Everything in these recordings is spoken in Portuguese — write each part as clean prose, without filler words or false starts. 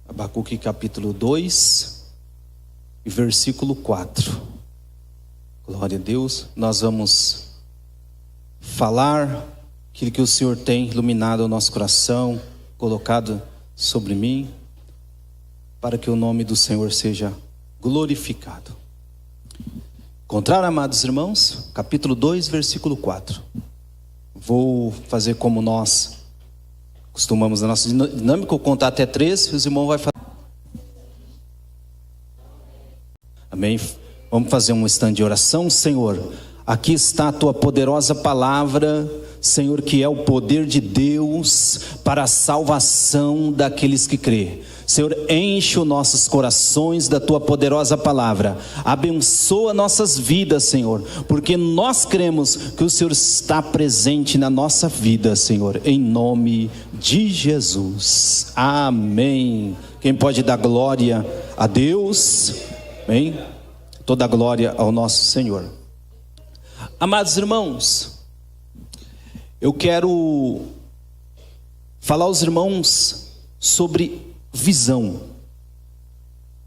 Abacuque capítulo 2 e versículo 4. Glória a Deus. Nós vamos falar aquilo que o Senhor tem iluminado o nosso coração, colocado sobre mim, para que o nome do Senhor seja glorificado. Encontraram, amados irmãos? Capítulo 2, versículo 4. Vou fazer como nós costumamos na nossa dinâmica, eu contar até 3, os irmãos vão fazer. Amém? Vamos fazer um stand de oração. Senhor, aqui está a tua poderosa palavra, Senhor, que é o poder de Deus para a salvação daqueles que crê. Senhor, enche os nossos corações da tua poderosa palavra, abençoa nossas vidas, Senhor, porque nós cremos que o Senhor está presente na nossa vida, Senhor, em nome de Jesus, amém. Quem pode dar glória a Deus? Amém? Toda a glória ao nosso Senhor. Amados irmãos, eu quero falar aos irmãos sobre visão,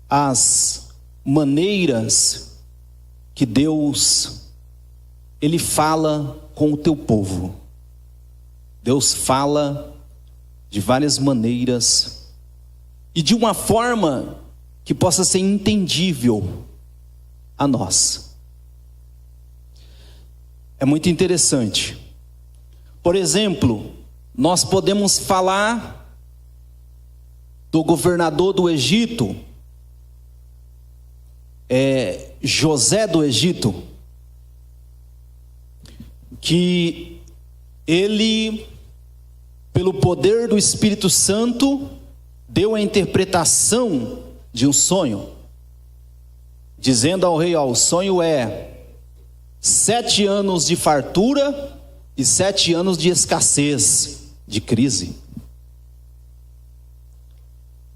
as maneiras que Deus, Ele fala com o teu povo. Deus fala de várias maneiras e de uma forma que possa ser entendível a nós. É muito interessante. Por exemplo, nós podemos falar do governador do Egito, José do Egito, que ele, pelo poder do Espírito Santo, deu a interpretação de um sonho, dizendo ao rei: o sonho é 7 anos de fartura e 7 anos de escassez, de crise.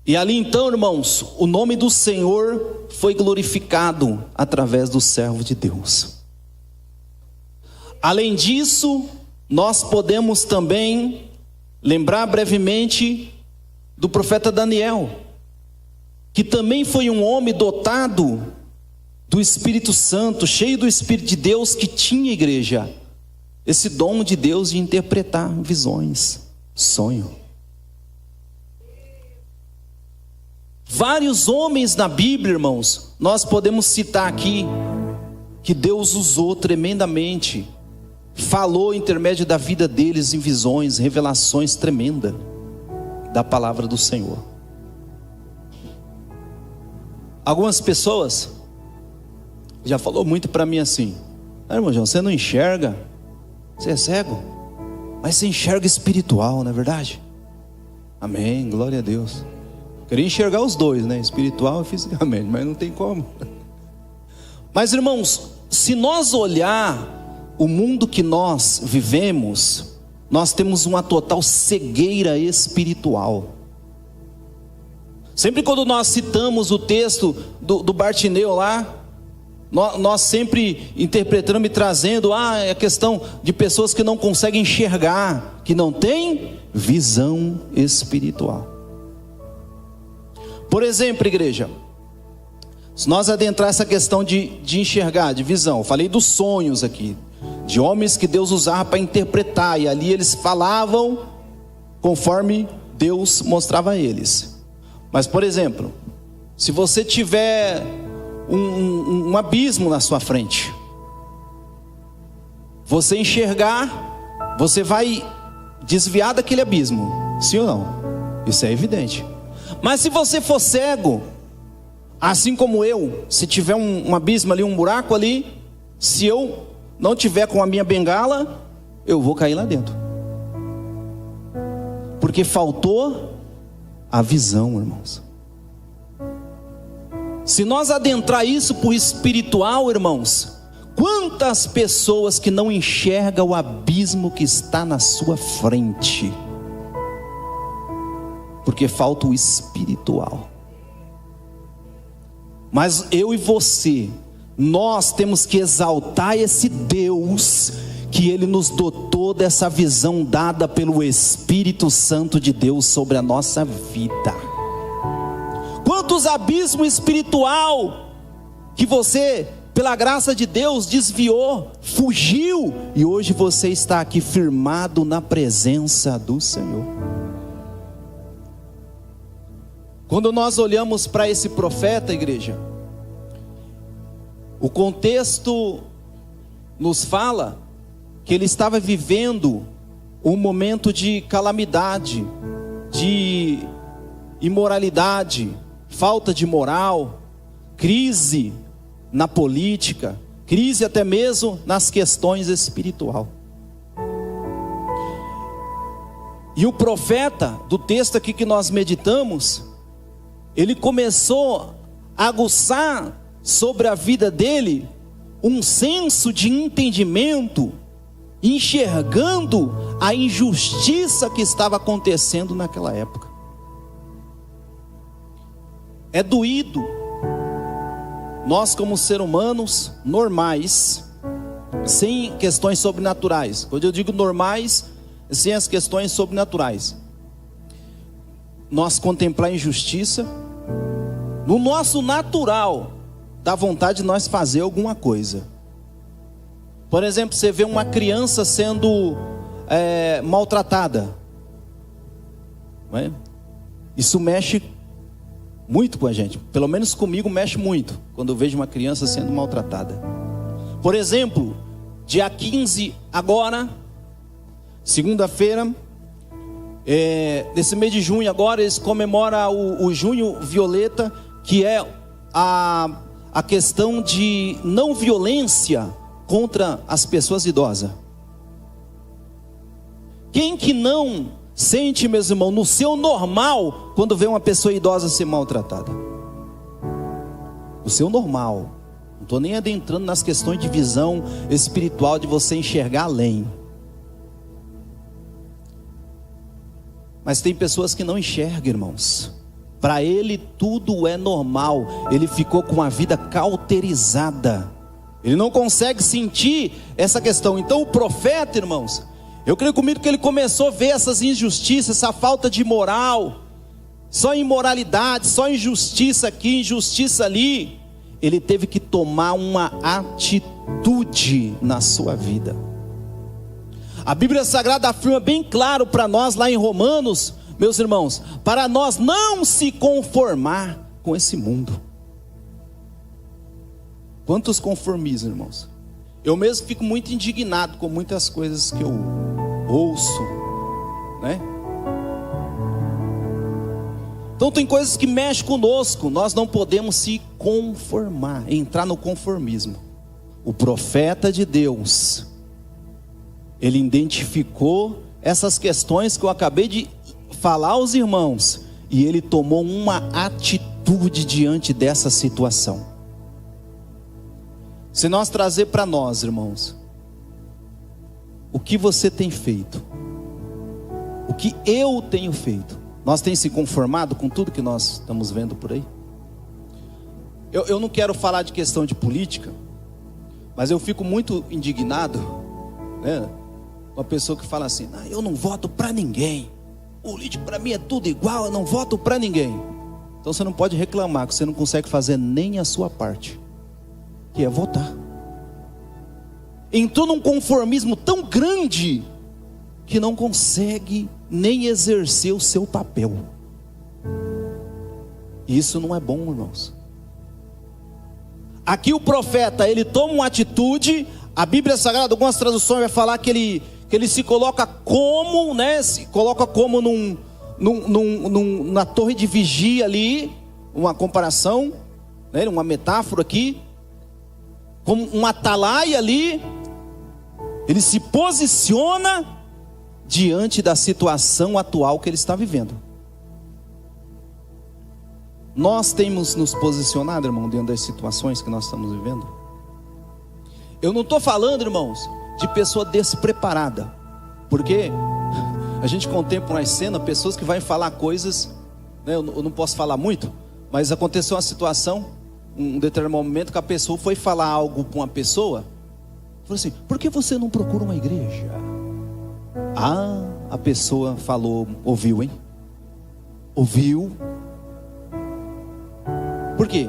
E ali então, irmãos, o nome do Senhor foi glorificado através do servo de Deus. Além disso, nós podemos também lembrar brevemente do profeta Daniel, que também foi um homem dotado do Espírito Santo, cheio do Espírito de Deus, que tinha, igreja, esse dom de Deus de interpretar visões, sonho. Vários homens na Bíblia, irmãos, nós podemos citar aqui, que Deus usou tremendamente, falou intermédio da vida deles em visões, revelações tremendas da palavra do Senhor. Algumas pessoas já falou muito para mim assim: irmão João, você não enxerga, você é cego, mas você enxerga espiritual, não é verdade? Amém, glória a Deus. Queria enxergar os dois, né? Espiritual e fisicamente, mas não tem como. Mas irmãos, se nós olhar o mundo que nós vivemos, nós temos uma total cegueira espiritual. Sempre quando nós citamos o texto do Bartimeu lá, nós sempre interpretamos e trazendo a questão de pessoas que não conseguem enxergar, que não têm visão espiritual. Por exemplo, igreja, se nós adentrar essa questão de enxergar, de visão, eu falei dos sonhos aqui, de homens que Deus usava para interpretar, e ali eles falavam conforme Deus mostrava a eles. Mas, por exemplo, se você tiver um abismo na sua frente, você enxergar, você vai desviar daquele abismo, sim ou não? Isso é evidente. Mas se você for cego, assim como eu, se tiver um abismo ali, um buraco ali, se eu não tiver com a minha bengala, eu vou cair lá dentro, porque faltou a visão, irmãos. Se nós adentrar isso para o espiritual, irmãos, quantas pessoas que não enxergam o abismo que está na sua frente, porque falta o espiritual. Mas eu e você, nós temos que exaltar esse Deus, que Ele nos dotou dessa visão dada pelo Espírito Santo de Deus sobre a nossa vida. Quantos abismos espiritual que você, pela graça de Deus, desviou, fugiu, e hoje você está aqui firmado na presença do Senhor. Quando nós olhamos para esse profeta, igreja, o contexto nos fala que ele estava vivendo um momento de calamidade, de imoralidade, falta de moral, crise na política, crise até mesmo nas questões espirituais. E o profeta, do texto aqui que nós meditamos, ele começou a aguçar sobre a vida dele um senso de entendimento, enxergando a injustiça que estava acontecendo naquela época. É doído nós, como seres humanos normais, sem questões sobrenaturais. Quando eu digo normais, sem as questões sobrenaturais, nós contemplar a injustiça. No nosso natural, dá vontade de nós fazer alguma coisa. Por exemplo, você vê uma criança sendo maltratada, não é? Isso mexe muito com a gente. Pelo menos comigo mexe muito quando eu vejo uma criança sendo maltratada. Por exemplo, dia 15 agora, segunda-feira, nesse mês de junho agora, eles comemoram o Junho Violeta, que é a questão de não violência contra as pessoas idosas. Quem que não sente, meus irmãos, no seu normal, quando vê uma pessoa idosa ser maltratada? O seu normal. Não estou nem adentrando nas questões de visão espiritual, de você enxergar além. Mas tem pessoas que não enxergam, irmãos. Para ele tudo é normal. Ele ficou com a vida cauterizada. Ele não consegue sentir essa questão. Então o profeta, irmãos, eu creio comigo que ele começou a ver essas injustiças, essa falta de moral, só imoralidade, só injustiça aqui, injustiça ali. Ele teve que tomar uma atitude na sua vida. A Bíblia Sagrada afirma bem claro para nós lá em Romanos, meus irmãos, para nós não se conformar com esse mundo. Quantos conformismos, irmãos? Eu mesmo fico muito indignado com muitas coisas que eu ouço, né? Então tem coisas que mexem conosco. Nós não podemos se conformar, entrar no conformismo. O profeta de Deus, ele identificou essas questões que eu acabei de falar aos irmãos, e ele tomou uma atitude diante dessa situação. Se nós trazer para nós, irmãos, o que você tem feito, o que eu tenho feito, nós temos se conformado com tudo que nós estamos vendo por aí? Eu não quero falar de questão de política, mas eu fico muito indignado, né? Uma pessoa que fala assim: eu não voto para ninguém, político para mim é tudo igual, eu não voto para ninguém. Então você não pode reclamar que você não consegue fazer nem a sua parte, que é votar. Entrou num conformismo tão grande que não consegue nem exercer o seu papel. Isso não é bom, irmãos. Aqui o profeta, ele toma uma atitude. A Bíblia Sagrada, algumas traduções vai falar que ele se coloca como, né? Se coloca como na torre de vigia ali, uma comparação, né? Uma metáfora aqui, como um atalaia ali. Ele se posiciona diante da situação atual que ele está vivendo. Nós temos nos posicionado, irmão, dentro das situações que nós estamos vivendo. Eu não estou falando, irmãos, de pessoa despreparada, porque a gente contempla uma cena, pessoas que vão falar coisas, né? Eu não posso falar muito, mas aconteceu uma situação, um determinado momento que a pessoa foi falar algo para uma pessoa, falou assim: por que você não procura uma igreja? A pessoa falou, ouviu, hein? Ouviu. Por quê?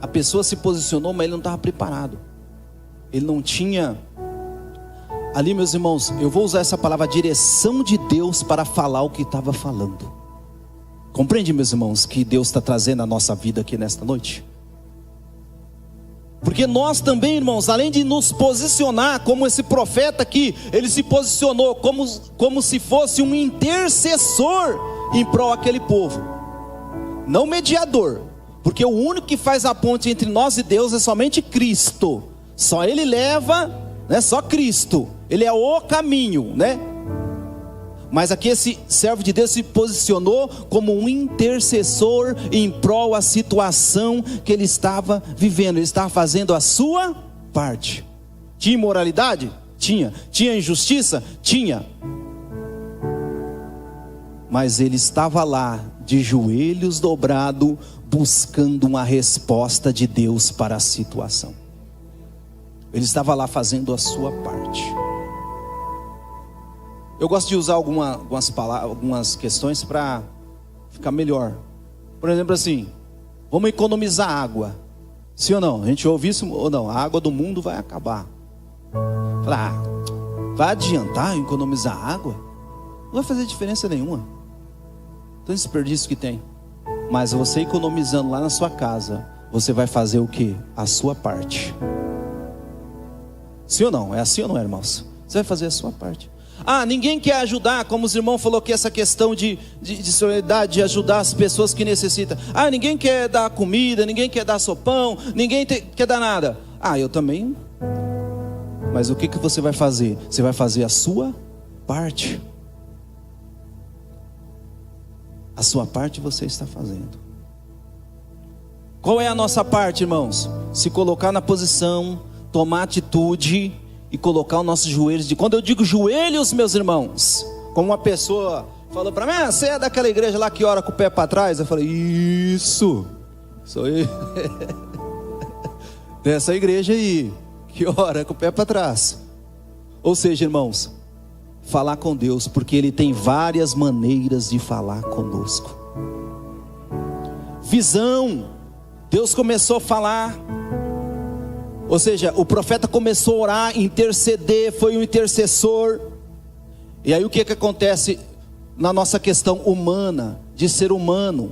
A pessoa se posicionou, mas ele não estava preparado. Ele não tinha... Ali, meus irmãos, eu vou usar essa palavra, direção de Deus para falar o que estava falando. Compreende, meus irmãos, que Deus está trazendo a nossa vida aqui nesta noite? Porque nós também, irmãos, além de nos posicionar como esse profeta aqui, ele se posicionou como se fosse um intercessor em prol daquele povo. Não mediador, porque o único que faz a ponte entre nós e Deus é somente Cristo. Só Ele leva, né? Só Cristo. Ele é o caminho, né? Mas aqui esse servo de Deus se posicionou como um intercessor em prol da situação que ele estava vivendo. Ele estava fazendo a sua parte. Tinha imoralidade? Tinha. Tinha injustiça? Tinha. Mas ele estava lá, de joelhos dobrados, buscando uma resposta de Deus para a situação. Ele estava lá fazendo a sua parte. Eu gosto de usar algumas palavras, algumas questões para ficar melhor. Por exemplo assim, vamos economizar água. Sim ou não? A gente ouve isso ou não? A água do mundo vai acabar. Fala, vai adiantar economizar água? Não vai fazer diferença nenhuma. Tanto desperdício que tem. Mas você economizando lá na sua casa, você vai fazer o quê? A sua parte. Sim ou não? É assim ou não é, irmãos? Você vai fazer a sua parte. Ah, ninguém quer ajudar, como os irmãos falaram que essa questão de solidariedade, de ajudar as pessoas que necessitam. Ah, ninguém quer dar comida, ninguém quer dar sopão, ninguém quer dar nada. Ah, eu também. Mas o que você vai fazer? Você vai fazer a sua parte. A sua parte você está fazendo. Qual é a nossa parte, irmãos? Se colocar na posição, tomar atitude e colocar os nossos joelhos. Quando eu digo joelhos, meus irmãos, como uma pessoa falou para mim, você é daquela igreja lá que ora com o pé para trás? Eu falei, isso, sou eu. Dessa igreja aí, que ora com o pé para trás. Ou seja, irmãos, falar com Deus, porque Ele tem várias maneiras de falar conosco. Visão, Deus começou a falar. Ou seja, o profeta começou a orar, interceder, foi um intercessor. E aí o que acontece na nossa questão humana, de ser humano?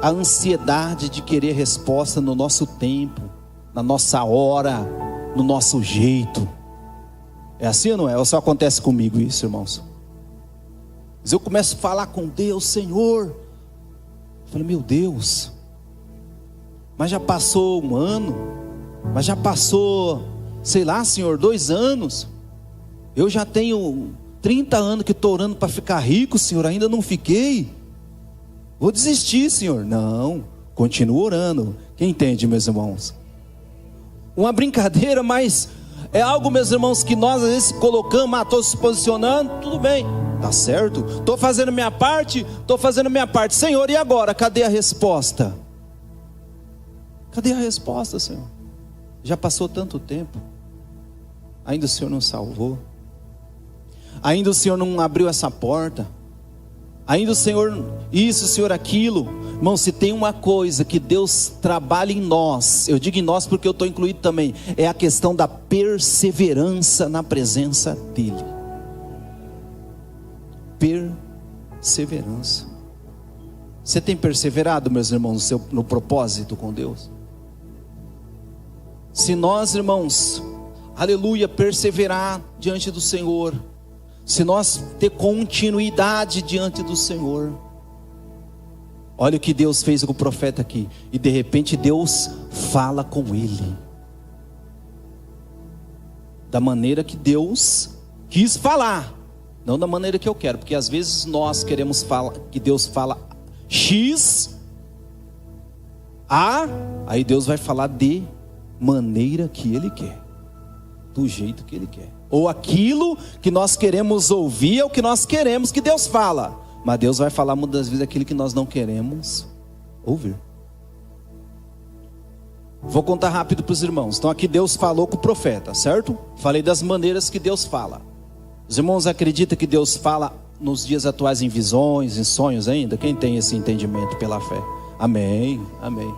A ansiedade de querer resposta no nosso tempo, na nossa hora, no nosso jeito. É assim ou não é? Ou só acontece comigo isso, irmãos? Mas eu começo a falar com Deus, Senhor. Eu falei, meu Deus, mas já passou um ano. Mas já passou, sei lá, Senhor, 2 anos. Eu já tenho 30 anos que estou orando para ficar rico, Senhor, ainda não fiquei. Vou desistir, Senhor. Não, continuo orando. Quem entende, meus irmãos? Uma brincadeira, mas é algo, meus irmãos, que nós às vezes colocamos, estou se posicionando, tudo bem, tá certo, estou fazendo minha parte, Senhor, e agora? Cadê a resposta? Cadê a resposta, Senhor? Já passou tanto tempo, ainda o Senhor não salvou, ainda o Senhor não abriu essa porta, ainda o Senhor isso, o Senhor aquilo. Irmão, se tem uma coisa que Deus trabalha em nós, eu digo em nós porque eu estou incluído também, é a questão da perseverança na presença dEle. Perseverança. Você tem perseverado, meus irmãos, no propósito com Deus? Se nós, irmãos, aleluia, perseverar diante do Senhor, se nós ter continuidade diante do Senhor, olha o que Deus fez com o profeta aqui, e de repente Deus fala com ele, da maneira que Deus quis falar, não da maneira que eu quero, porque às vezes nós queremos falar, que Deus fala X, A, aí Deus vai falar de maneira que Ele quer, do jeito que Ele quer, ou aquilo que nós queremos ouvir é o que nós queremos que Deus fala, mas Deus vai falar muitas vezes aquilo que nós não queremos ouvir. Vou contar rápido para os irmãos. Então aqui Deus falou com o profeta, certo? Falei das maneiras que Deus fala. Os irmãos acreditam que Deus fala nos dias atuais em visões, em sonhos ainda? Quem tem esse entendimento pela fé? Amém, amém.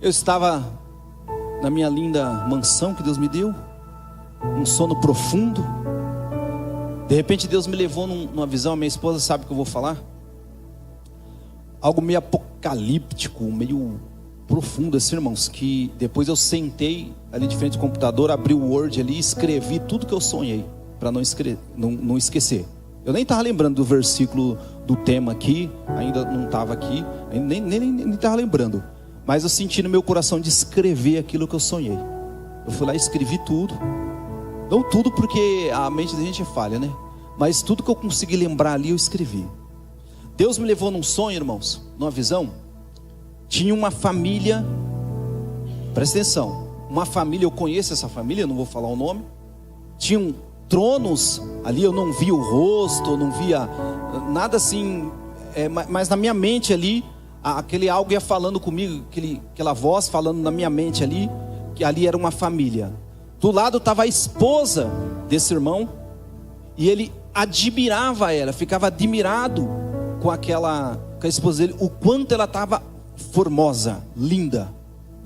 Eu estava na minha linda mansão que Deus me deu, um sono profundo. De repente Deus me levou numa visão. A minha esposa sabe o que eu vou falar. Algo meio apocalíptico, meio profundo assim, irmãos. Que depois eu sentei ali de frente do computador, abri o Word ali e escrevi tudo que eu sonhei, para não esquecer. Eu nem estava lembrando do versículo do tema aqui, ainda não estava aqui, nem estava lembrando. Mas eu senti no meu coração de escrever aquilo que eu sonhei. Eu fui lá e escrevi tudo. Não tudo, porque a mente da gente é falha, né? Mas tudo que eu consegui lembrar ali eu escrevi. Deus me levou num sonho, irmãos, numa visão. Tinha uma família, presta atenção, uma família, eu conheço essa família, não vou falar o nome. Tinham tronos ali, eu não via o rosto, eu não via nada assim, mas na minha mente ali, aquele algo ia falando comigo, aquela voz falando na minha mente ali, que ali era uma família. Do lado estava a esposa desse irmão, e ele admirava ela, ficava admirado com a esposa dele, o quanto ela estava formosa, linda.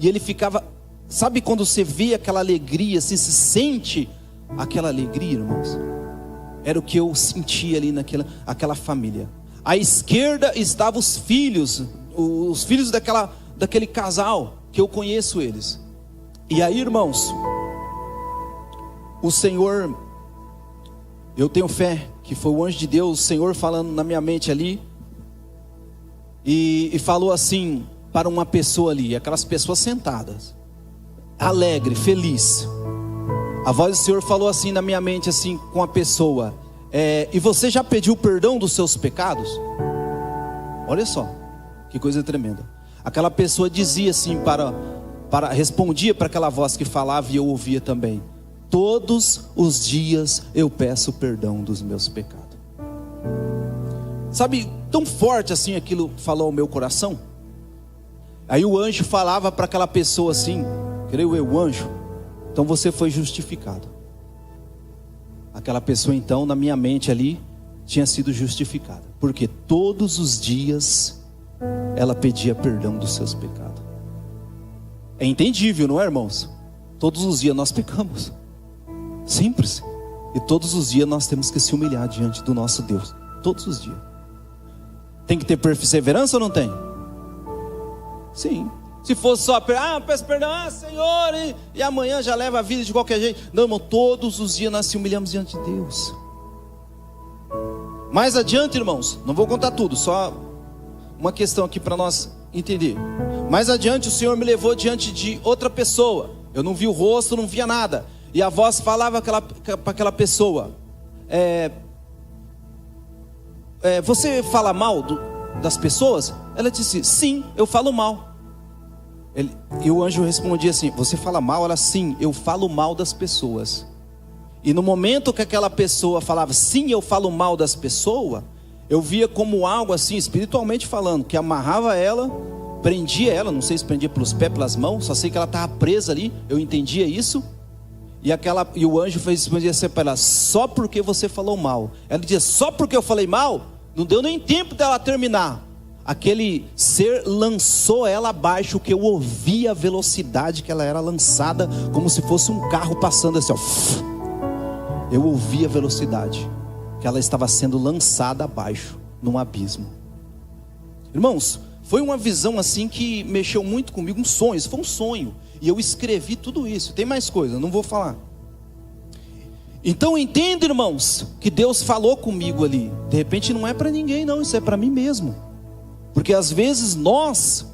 E ele ficava, sabe quando você vê aquela alegria, assim, se sente aquela alegria, irmãos? Era o que eu sentia ali aquela família. À esquerda estavam os filhos daquele casal, que eu conheço eles. E aí, irmãos, o Senhor, eu tenho fé que foi o anjo de Deus, o Senhor falando na minha mente ali, e falou assim para uma pessoa ali, aquelas pessoas sentadas, alegre, feliz. A voz do Senhor falou assim na minha mente, assim, com a pessoa: e você já pediu perdão dos seus pecados? Olha só, que coisa tremenda. Aquela pessoa dizia assim, respondia para aquela voz que falava, e eu ouvia também: todos os dias eu peço perdão dos meus pecados. Sabe, tão forte assim aquilo falou ao meu coração. Aí o anjo falava para aquela pessoa assim, creio eu, o anjo: então você foi justificado. Aquela pessoa então, na minha mente ali, tinha sido justificada, porque todos os dias ela pedia perdão dos seus pecados. É entendível, não é, irmãos? Todos os dias nós pecamos, simples. E todos os dias nós temos que se humilhar diante do nosso Deus, todos os dias. Tem que ter perseverança ou não tem? Sim. Se fosse só, peço perdão, Senhor, e amanhã já leva a vida de qualquer jeito. Não, irmão, todos os dias nós se humilhamos diante de Deus. Mais adiante, irmãos, não vou contar tudo, só uma questão aqui para nós entender. Mais adiante o Senhor me levou diante de outra pessoa. Eu não vi o rosto, não via nada. E a voz falava para aquela pessoa: você fala mal das pessoas? Ela disse: sim, eu falo mal. E o anjo respondia assim: você fala mal? Ela: sim, eu falo mal das pessoas. E no momento que aquela pessoa falava: sim, eu falo mal das pessoas, eu via como algo assim, espiritualmente falando, que amarrava ela, prendia ela, não sei se prendia pelos pés, pelas mãos, só sei que ela estava presa ali, eu entendia isso. E o anjo respondia assim para ela: só porque você falou mal. Ela dizia: só porque eu falei mal? Não deu nem tempo dela terminar. Aquele ser lançou ela abaixo, que eu ouvia a velocidade que ela era lançada, como se fosse um carro passando assim, ó. Eu ouvia a velocidade que ela estava sendo lançada abaixo, num abismo. Irmãos, foi uma visão assim que mexeu muito comigo, um sonho, isso foi um sonho. E eu escrevi tudo isso, tem mais coisa, não vou falar. Então entenda, irmãos, que Deus falou comigo ali. De repente não é para ninguém não, isso é para mim mesmo. Porque às vezes nós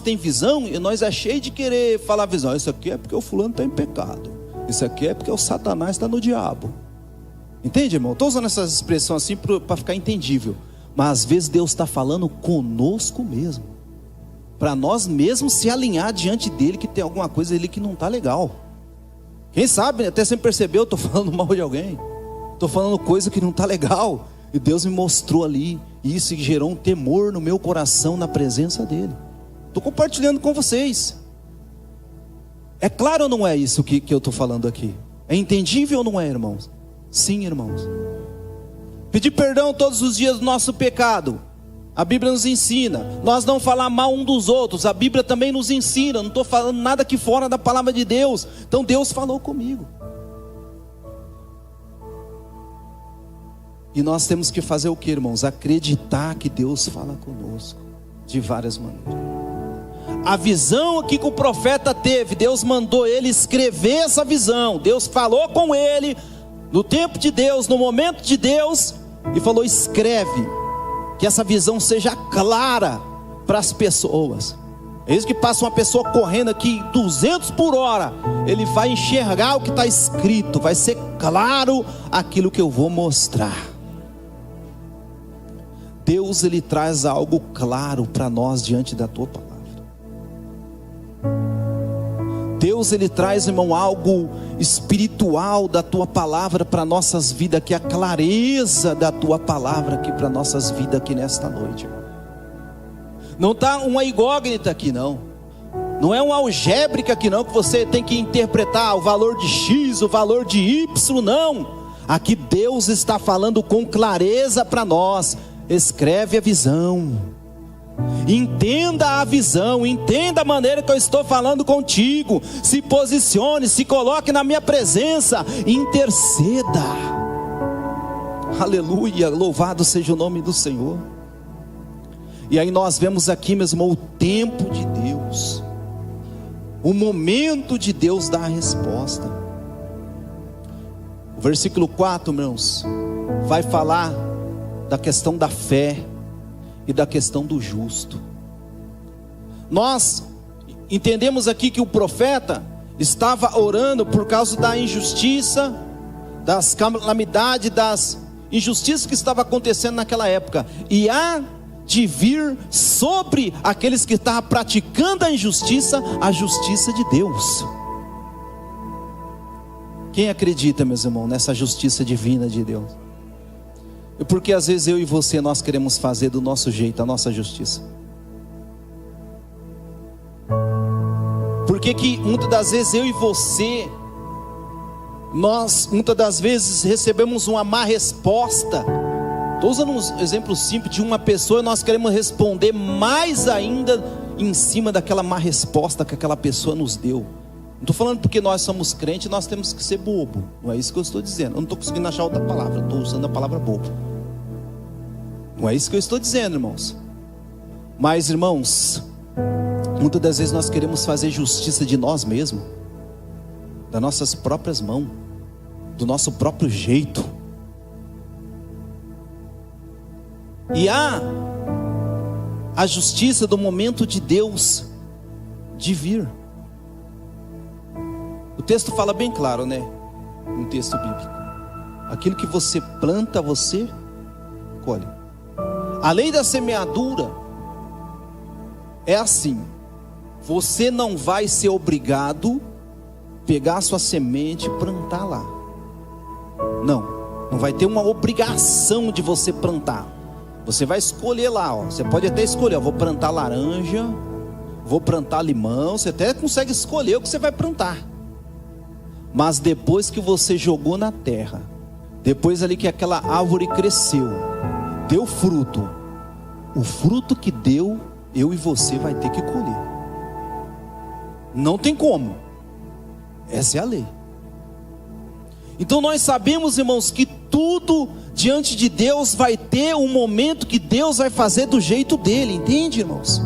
tem visão e nós é cheio de querer falar visão. Isso aqui é porque o fulano está em pecado. Isso aqui é porque o Satanás está no diabo. Entende, irmão? Estou usando essas expressões assim para ficar entendível. Mas às vezes Deus está falando conosco mesmo, para nós mesmos se alinhar diante dele, que tem alguma coisa ali que não está legal. Quem sabe, até você percebeu, eu estou falando mal de alguém, estou falando coisa que não está legal. E Deus me mostrou ali, e isso gerou um temor no meu coração na presença dele. Estou compartilhando com vocês. É claro ou não é isso que eu estou falando aqui? É entendível ou não é, irmãos? Sim, irmãos. Pedir perdão todos os dias do nosso pecado. A Bíblia nos ensina, nós não falar mal um dos outros, a Bíblia também nos ensina, não estou falando nada aqui fora da palavra de Deus. Então Deus falou comigo. E nós temos que fazer o que, irmãos? Acreditar que Deus fala conosco, de várias maneiras. A visão aqui que o profeta teve, Deus mandou ele escrever essa visão. Deus falou com ele, no tempo de Deus, no momento de Deus, e falou: escreve, que essa visão seja clara para as pessoas. É isso que passa uma pessoa correndo aqui 200 por hora, ele vai enxergar o que está escrito, vai ser claro aquilo que eu vou mostrar. Deus, ele traz algo claro para nós diante da tua palavra. Deus, ele traz, irmão, algo espiritual da tua palavra para nossas vidas, que é a clareza da tua palavra aqui para nossas vidas aqui nesta noite. Não está uma incógnita aqui não, não é uma algébrica aqui não, que você tem que interpretar o valor de X, o valor de Y, não. Aqui Deus está falando com clareza para nós. Escreve a visão, entenda a visão, entenda a maneira que eu estou falando contigo, se posicione, se coloque na minha presença, interceda. Aleluia, louvado seja o nome do Senhor. E aí nós vemos aqui, meu irmão, o tempo de Deus, o momento de Deus dar a resposta. O versículo 4, irmãos, vai falar da questão da fé e da questão do justo. Nós entendemos aqui que o profeta estava orando por causa da injustiça, das calamidades, das injustiças que estavam acontecendo naquela época, e há de vir sobre aqueles que estavam praticando a justiça de Deus. Quem acredita, meus irmãos, nessa justiça divina de Deus? Porque às vezes eu e você, nós queremos fazer do nosso jeito a nossa justiça. Porque que muitas das vezes eu e você, nós muitas das vezes recebemos uma má resposta. Estou usando um exemplo simples de uma pessoa, e nós queremos responder mais ainda em cima daquela má resposta que aquela pessoa nos deu. Não estou falando porque nós somos crentes, nós temos que ser bobo. Não é isso que eu estou dizendo. Eu não estou conseguindo achar outra palavra, estou usando a palavra bobo. Não é isso que eu estou dizendo, irmãos. Mas, irmãos, muitas das vezes nós queremos fazer justiça de nós mesmos, das nossas próprias mãos, do nosso próprio jeito. E há a justiça do momento de Deus de vir. O texto fala bem claro, né? Um texto bíblico. Aquilo que você planta, você colhe. A lei da semeadura é assim: você não vai ser obrigado a pegar a sua semente e plantar lá. Não vai ter uma obrigação de você plantar. Você vai escolher lá, ó. Você pode até escolher, vou plantar laranja, vou plantar limão. Você até consegue escolher o que você vai plantar. Mas depois que você jogou na terra, depois ali que aquela árvore cresceu, deu fruto, o fruto que deu, eu e você vai ter que colher. Não tem como. Essa é a lei. Então nós sabemos, irmãos, que tudo diante de Deus vai ter um momento que Deus vai fazer do jeito dele, entende, irmãos?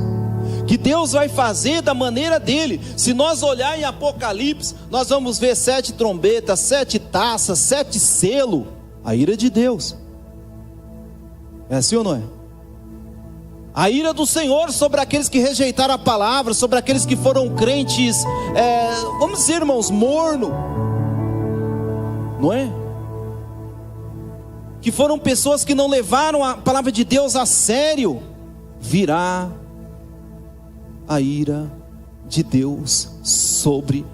Que Deus vai fazer da maneira dele. Se nós olhar em Apocalipse, nós vamos ver 7 trombetas, 7 taças, 7 selos, a ira de Deus. É assim ou não é? A ira do Senhor sobre aqueles que rejeitaram a palavra, sobre aqueles que foram crentes, vamos dizer, irmãos, morno, não é? Que foram pessoas que não levaram a palavra de Deus a sério. Virá a ira de Deus sobre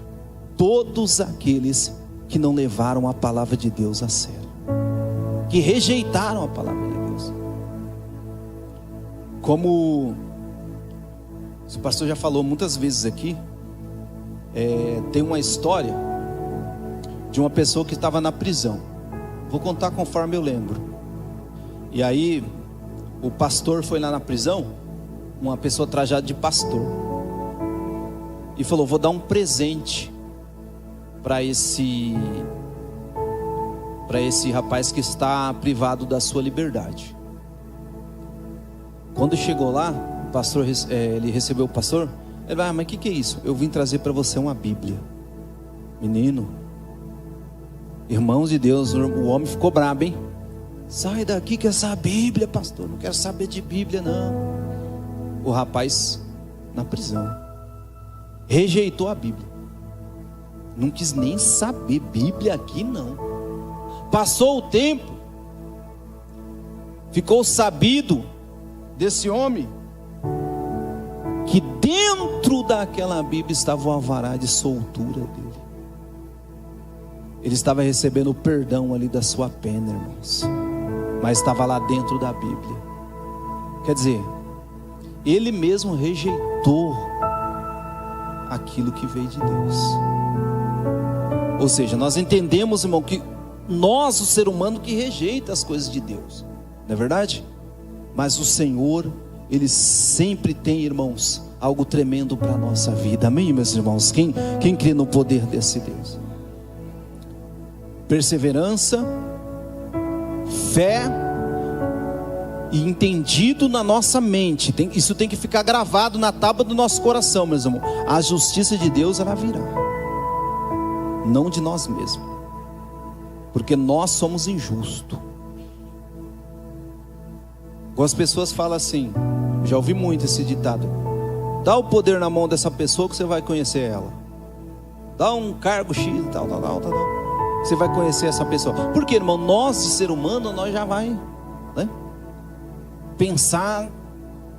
todos aqueles que não levaram a palavra de Deus a sério, que rejeitaram a palavra de Deus. Como o pastor já falou muitas vezes aqui, tem uma história de uma pessoa que estava na prisão. Vou contar conforme eu lembro. E aí O pastor foi lá na prisão, uma pessoa trajada de pastor, e falou: vou dar um presente para esse rapaz que está privado da sua liberdade. Quando chegou lá, o pastor, ele recebeu o pastor. Ele vai: mas o que é isso? Eu vim trazer para você uma Bíblia. Menino, irmãos de Deus, o homem ficou brabo, hein? Sai daqui com essa Bíblia, pastor. Não quero saber de Bíblia, não. O rapaz na prisão rejeitou a Bíblia. Não quis nem saber. Bíblia aqui não. Passou o tempo, ficou sabido desse homem que dentro daquela Bíblia estava o alvará de soltura dele. Ele estava recebendo o perdão ali da sua pena, irmãos, mas estava lá dentro da Bíblia. Quer dizer, ele mesmo rejeitou aquilo que veio de Deus. Ou seja, nós entendemos, irmão, que nós, o ser humano, que rejeita as coisas de Deus, não é verdade? Mas o Senhor, Ele sempre tem, irmãos, algo tremendo para a nossa vida. Amém, meus irmãos? Quem crê no poder desse Deus? Perseverança, fé e entendido na nossa mente. Isso tem que ficar gravado na tábua do nosso coração, meus irmãos. A justiça de Deus, ela virá, não de nós mesmos, porque nós somos injustos. As pessoas falam assim, já ouvi muito esse ditado: dá o poder na mão dessa pessoa que você vai conhecer ela. Dá um cargo X, tal. Você vai conhecer essa pessoa. Porque, irmão, nós de ser humano, nós já vai, né, pensar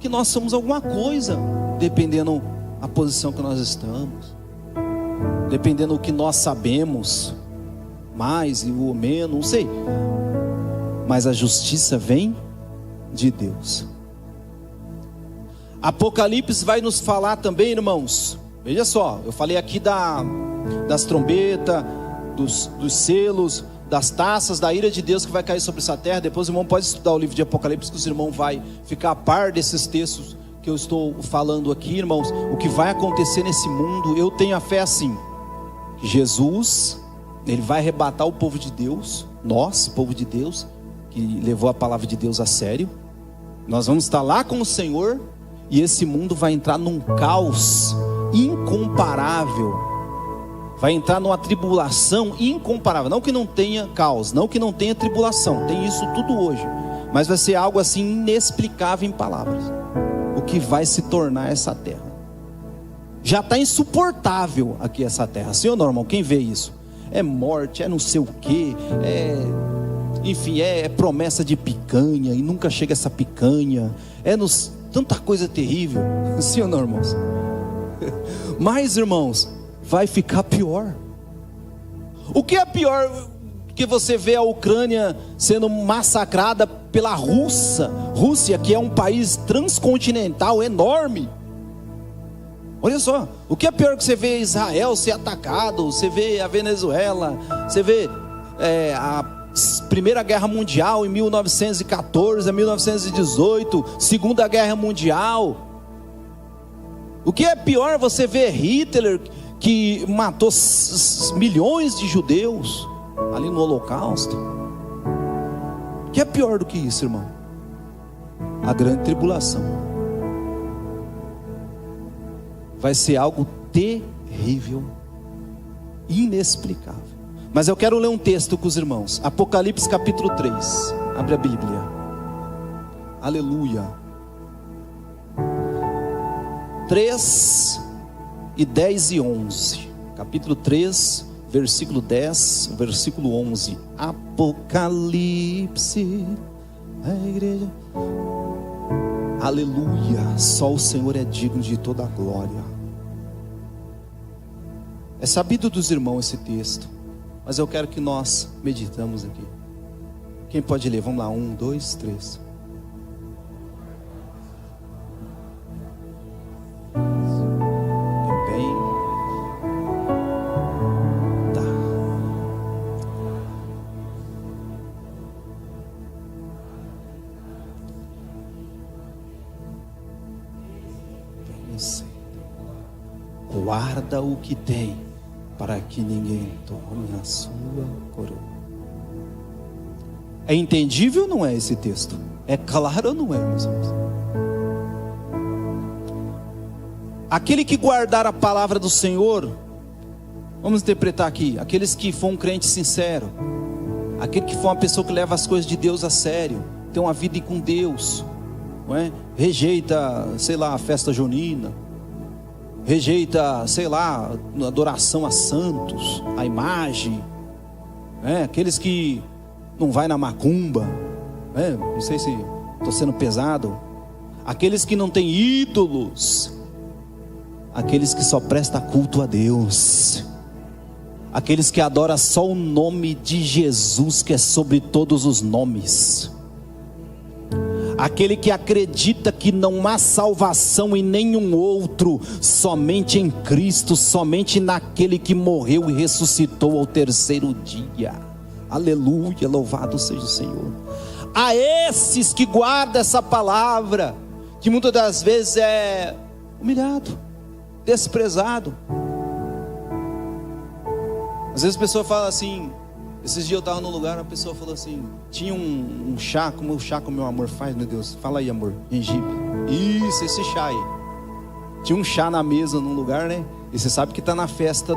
que nós somos alguma coisa, dependendo a posição que nós estamos, dependendo do que nós sabemos, mais ou menos, não sei. Mas a justiça vem de Deus. Apocalipse vai nos falar também, irmãos. Veja só, eu falei aqui das trombetas, dos selos, das taças, da ira de Deus que vai cair sobre essa terra. Depois o irmão pode estudar o livro de Apocalipse, que os irmãos vai ficar a par desses textos que eu estou falando aqui, irmãos. O que vai acontecer nesse mundo, eu tenho a fé assim, que Jesus, Ele vai arrebatar o povo de Deus, nós, povo de Deus, que levou a palavra de Deus a sério. Nós vamos estar lá com o Senhor, e esse mundo vai entrar num caos incomparável, vai entrar numa tribulação incomparável. Não que não tenha caos, não que não tenha tribulação, tem isso tudo hoje, mas vai ser algo assim inexplicável em palavras, o que vai se tornar essa terra. Já está insuportável aqui essa terra, sim ou não, irmão? Quem vê isso? É morte, é não sei o que, enfim, é promessa de picanha, e nunca chega essa picanha, tanta coisa terrível, sim ou não, irmãos? Mas, irmãos, vai ficar pior. O que é pior que você vê a Ucrânia sendo massacrada pela Rússia, que é um país transcontinental enorme? Olha só, o que é pior que você vê Israel ser atacado, você vê a Venezuela, você vê a Primeira Guerra Mundial em 1914 a 1918, Segunda Guerra Mundial. O que é pior você ver Hitler, que matou milhões de judeus ali no Holocausto. O que é pior do que isso, irmão? A grande tribulação. Vai ser algo terrível, inexplicável. Mas eu quero ler um texto com os irmãos. Apocalipse capítulo 3. Abre a Bíblia. Aleluia. 3 e 10 e 11. Capítulo 3, versículo 10, versículo 11. Apocalipse. A igreja. Aleluia. Só o Senhor é digno de toda a glória. É sabido dos irmãos esse texto, mas eu quero que nós meditamos aqui. Quem pode ler? Vamos lá, 1, 2, 3. Bem. Tá. cedo. Guarda o que tem, para que ninguém tome a sua coroa. É entendível ou não é esse texto? É claro ou não é, meus irmãos? Aquele que guardar a palavra do Senhor, vamos interpretar aqui, aqueles que for um crente sincero, aquele que for uma pessoa que leva as coisas de Deus a sério, tem uma vida com Deus, não é? Rejeita, sei lá, a festa junina, rejeita, sei lá, a adoração a santos, a imagem, aqueles que não vai na macumba, não sei se estou sendo pesado, aqueles que não têm ídolos, aqueles que só prestam culto a Deus, aqueles que adoram só o nome de Jesus, que é sobre todos os nomes, aquele que acredita que não há salvação em nenhum outro, somente em Cristo, somente naquele que morreu e ressuscitou ao terceiro dia. Aleluia, louvado seja o Senhor. A esses que guardam essa palavra, que muitas das vezes é humilhado, desprezado. Às vezes a pessoa fala assim, esses dias eu estava num lugar, a pessoa falou assim, tinha um chá, como o chá que o meu amor faz, meu Deus, fala aí amor, gengibre, isso, esse chá aí, tinha um chá na mesa num lugar, né, e você sabe que está na festa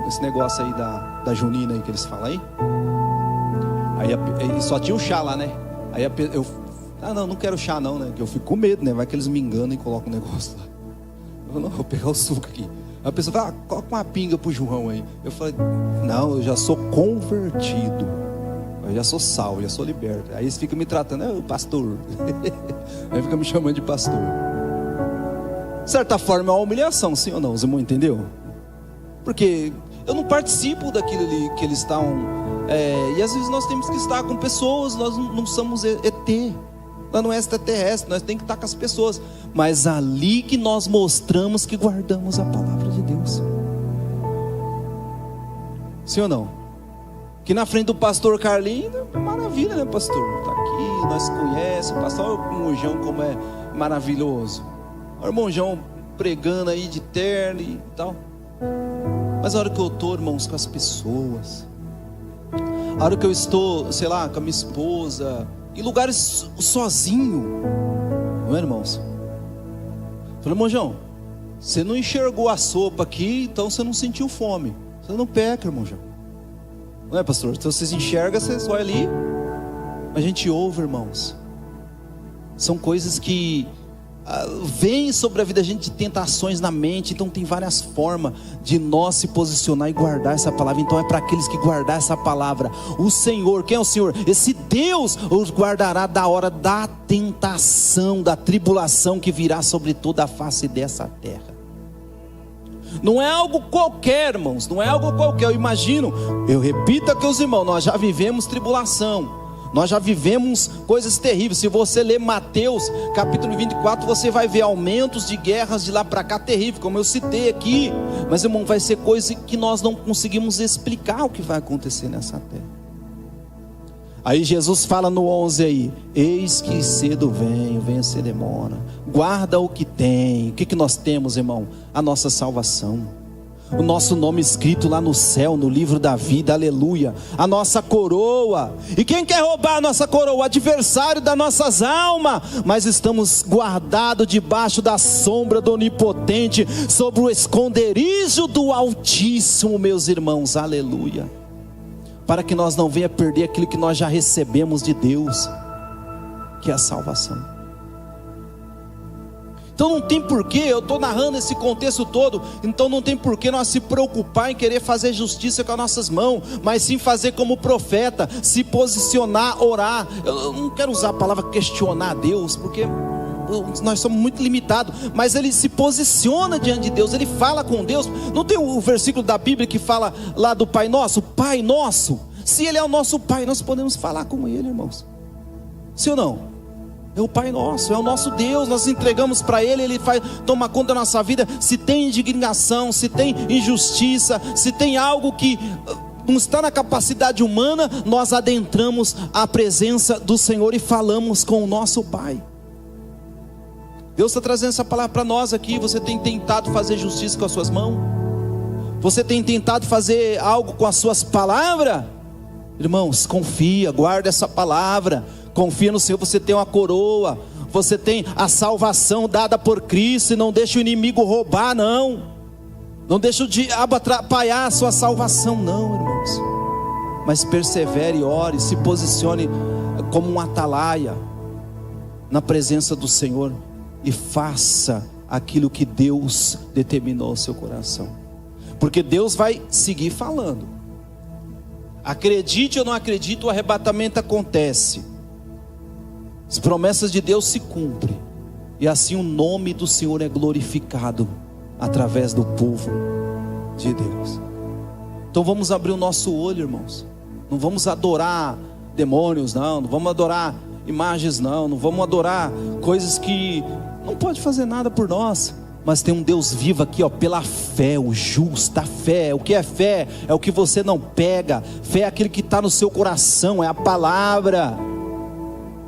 esse negócio aí da junina aí que eles falam aí, aí só tinha um chá lá, né, aí eu, não quero chá não, né, que eu fico com medo, né, vai que eles me enganam e colocam um negócio lá, eu falei, não, vou pegar o suco aqui. A pessoa fala, coloca uma pinga pro João aí. Eu falei, não, eu já sou convertido, eu já sou salvo, já sou liberto. Aí eles ficam me tratando, pastor. Aí fica me chamando de pastor. De certa forma é uma humilhação, sim ou não? Os irmãos entendeu? Porque eu não participo daquilo ali que eles estão. E às vezes nós temos que estar com pessoas, nós não somos ET. Nós não é extraterrestre, nós temos que estar com as pessoas. Mas ali que nós mostramos que guardamos a palavra de Deus. Sim ou não? Que na frente do pastor Carlinhos, é maravilha, né, pastor? Está aqui, nós conhecemos, o pastor, olha o irmão João como é maravilhoso. O irmão João pregando aí de terno e tal. Mas a hora que eu estou, irmãos, com as pessoas, a hora que eu estou, sei lá, com a minha esposa, em lugares sozinho, não é, irmãos? Falei, irmão João, você não enxergou a sopa aqui, então você não sentiu fome. Você não peca, irmão João. Não é, pastor? Então vocês enxergam, vocês olham ali. A gente ouve, irmãos. São coisas que vêm sobre a vida da gente, de tentações na mente. Então tem várias formas de nós se posicionar e guardar essa palavra. Então é para aqueles que guardar essa palavra. O Senhor, quem é o Senhor? Esse Deus os guardará da hora da tentação, da tribulação que virá sobre toda a face dessa terra. Não é algo qualquer, irmãos, não é algo qualquer. Eu imagino, eu repito aqui aos irmãos, nós já vivemos tribulação, nós já vivemos coisas terríveis. Se você ler Mateus capítulo 24, você vai ver aumentos de guerras de lá para cá terrível, como eu citei aqui. Mas, irmão, vai ser coisa que nós não conseguimos explicar o que vai acontecer nessa terra. Aí Jesus fala no 11 aí, eis que cedo venho cedo demora. Guarda o que tem. O que nós temos, irmão? A nossa salvação, o nosso nome escrito lá no céu, no livro da vida, aleluia. A nossa coroa. E quem quer roubar a nossa coroa? O adversário das nossas almas. Mas estamos guardados debaixo da sombra do Onipotente, sobre o esconderijo do Altíssimo, meus irmãos, aleluia. Para que nós não venha perder aquilo que nós já recebemos de Deus, que é a salvação. Então não tem porquê, eu estou narrando esse contexto todo, então não tem porquê nós se preocupar em querer fazer justiça com as nossas mãos, mas sim fazer como profeta, se posicionar, orar. Eu não quero usar a palavra questionar Deus, porque nós somos muito limitados, mas ele se posiciona diante de Deus, ele fala com Deus. Não tem o versículo da Bíblia que fala lá do Pai Nosso? Pai Nosso, se Ele é o nosso Pai, nós podemos falar com Ele, irmãos. Sim ou não? É o Pai Nosso, é o nosso Deus, nós entregamos para Ele, Ele toma conta da nossa vida. Se tem indignação, se tem injustiça, se tem algo que não está na capacidade humana, nós adentramos a presença do Senhor e falamos com o nosso Pai. Deus está trazendo essa palavra para nós aqui. Você tem tentado fazer justiça com as suas mãos? Você tem tentado fazer algo com as suas palavras? Irmãos, confia, guarda essa palavra. Confia no Senhor, você tem uma coroa. Você tem a salvação dada por Cristo. E não deixa o inimigo roubar, não. Não deixa o diabo atrapalhar a sua salvação, não, irmãos. Mas persevere, ore, se posicione como um atalaia na presença do Senhor. E faça aquilo que Deus determinou ao seu coração. Porque Deus vai seguir falando. Acredite ou não acredite, o arrebatamento acontece. As promessas de Deus se cumprem. E assim o nome do Senhor é glorificado através do povo de Deus. Então vamos abrir o nosso olho, irmãos. Não vamos adorar demônios, não vamos adorar imagens, não vamos adorar coisas que não pode fazer nada por nós. Mas tem um Deus vivo aqui, pela fé, o justo, a fé. O que é fé? É o que você não pega. Fé é aquilo que está no seu coração, é a palavra.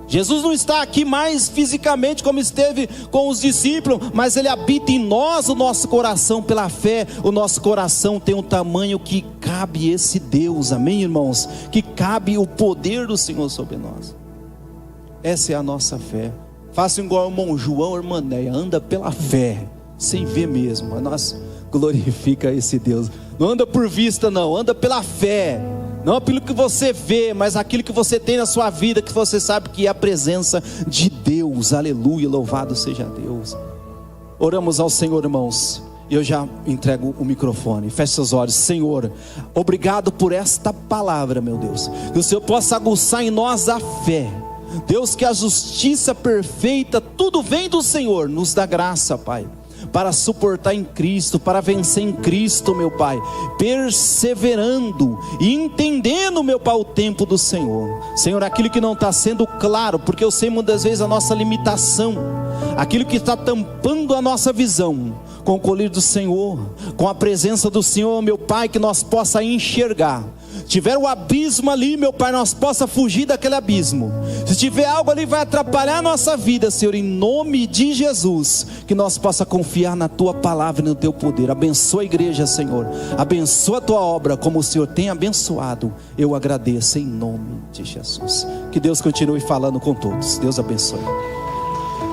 Jesus não está aqui mais fisicamente como esteve com os discípulos, mas Ele habita em nós, o nosso coração, pela fé. O nosso coração tem um tamanho que cabe esse Deus, amém, irmãos? Que cabe o poder do Senhor sobre nós. Essa é a nossa fé. Faça igual o irmão João, irmã Néia, anda pela fé, sem ver mesmo. Nós glorifica esse Deus. Não anda por vista, não, anda pela fé. Não pelo que você vê, mas aquilo que você tem na sua vida, que você sabe que é a presença de Deus. Aleluia, louvado seja Deus. Oramos ao Senhor, irmãos. E eu já entrego o microfone. Feche seus olhos. Senhor, obrigado por esta palavra, meu Deus. Que o Senhor possa aguçar em nós a fé. Deus, que a justiça perfeita, tudo vem do Senhor. Nos dá graça, Pai, para suportar em Cristo, para vencer em Cristo, meu Pai, perseverando e entendendo, meu Pai, o tempo do Senhor. Senhor, aquilo que não está sendo claro, porque eu sei muitas vezes a nossa limitação, aquilo que está tampando a nossa visão, com o colírio do Senhor, com a presença do Senhor, meu Pai, que nós possa enxergar. Tiver o abismo ali, meu Pai, nós possa fugir daquele abismo. Se tiver algo ali vai atrapalhar a nossa vida, Senhor, em nome de Jesus, que nós possa confiar na Tua palavra e no Teu poder. Abençoa a igreja, Senhor, abençoa a Tua obra, como o Senhor tem abençoado. Eu agradeço em nome de Jesus. Que Deus continue falando com todos. Deus abençoe.